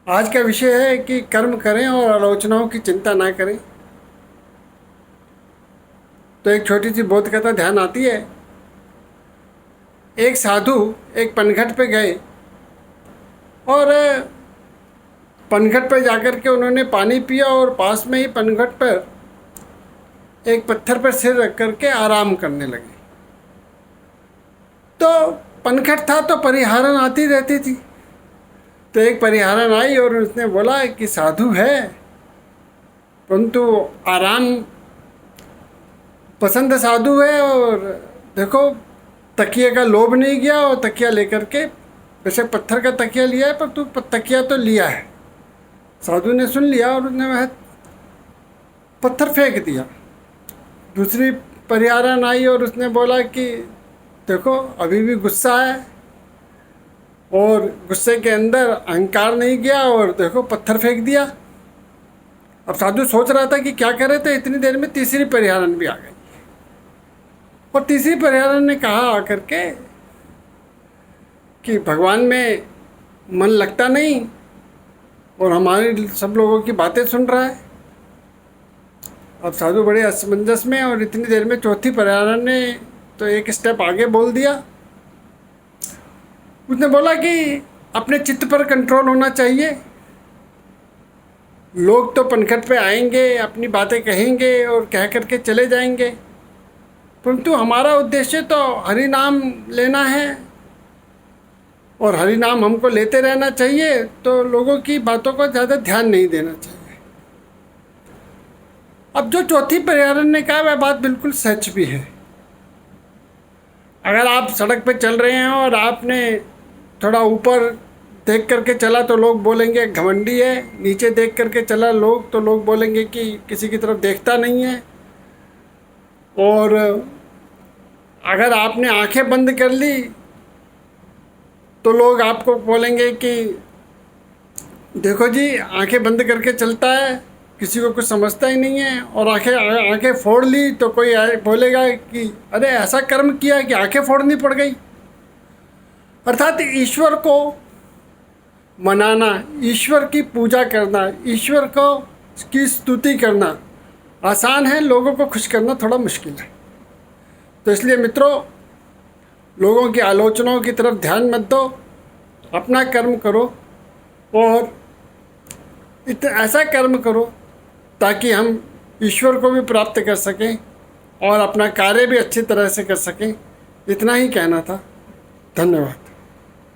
आज का विषय है कि कर्म करें और आलोचनाओं की चिंता ना करें। तो एक छोटी सी बोध कथा ध्यान आती है। एक साधु एक पनघट पे गए और पनघट पर जाकर के उन्होंने पानी पिया और पास में ही पनघट पर एक पत्थर पर सिर रख करके आराम करने लगे। तो पनघट था तो परिहारन आती रहती थी। तो एक परिहारन आई और उसने बोला कि साधु है परंतु आराम पसंद साधु है, और देखो तकिए का लोभ नहीं गया और तकिया लेकर के, वैसे पत्थर का तकिया लिया है पर तू तकिया तो लिया है। साधु ने सुन लिया और उसने वह पत्थर फेंक दिया। दूसरी परिहारन आई और उसने बोला कि देखो अभी भी गुस्सा है और गुस्से के अंदर अहंकार नहीं गया और देखो पत्थर फेंक दिया। अब साधु सोच रहा था कि क्या करे, तो इतनी देर में तीसरी परिहारन भी आ गई और तीसरी परिहारन ने कहा आकर के कि भगवान में मन लगता नहीं और हमारे सब लोगों की बातें सुन रहा है। अब साधु बड़े असमंजस में, और इतनी देर में चौथी परिहारन ने तो एक स्टेप आगे बोल दिया। उसने बोला कि अपने चित्त पर कंट्रोल होना चाहिए। लोग तो पनघट पे आएंगे, अपनी बातें कहेंगे और कह करके चले जाएंगे, परंतु हमारा उद्देश्य तो हरि नाम लेना है और हरि नाम हमको लेते रहना चाहिए। तो लोगों की बातों को ज़्यादा ध्यान नहीं देना चाहिए। अब जो चौथी परिहारन ने कहा वह बात बिल्कुल सच भी है। अगर आप सड़क पे चल रहे हैं और आपने थोड़ा ऊपर देख करके चला तो लोग बोलेंगे घमंडी है, नीचे देख करके चला लोग तो लोग बोलेंगे कि किसी की तरफ देखता नहीं है, और अगर आपने आंखें बंद कर ली तो लोग आपको बोलेंगे कि देखो जी आंखें बंद करके चलता है, किसी को कुछ समझता ही नहीं है, और आंखें फोड़ ली तो कोई बोलेगा कि अरे ऐसा कर्म किया कि आंखें फोड़नी पड़ गई। अर्थात ईश्वर को मनाना, ईश्वर की पूजा करना, ईश्वर को की स्तुति करना आसान है, लोगों को खुश करना थोड़ा मुश्किल है। तो इसलिए मित्रों, लोगों की आलोचनाओं की तरफ ध्यान मत दो, अपना कर्म करो और ऐसा कर्म करो ताकि हम ईश्वर को भी प्राप्त कर सकें और अपना कार्य भी अच्छी तरह से कर सकें। इतना ही कहना था। धन्यवाद।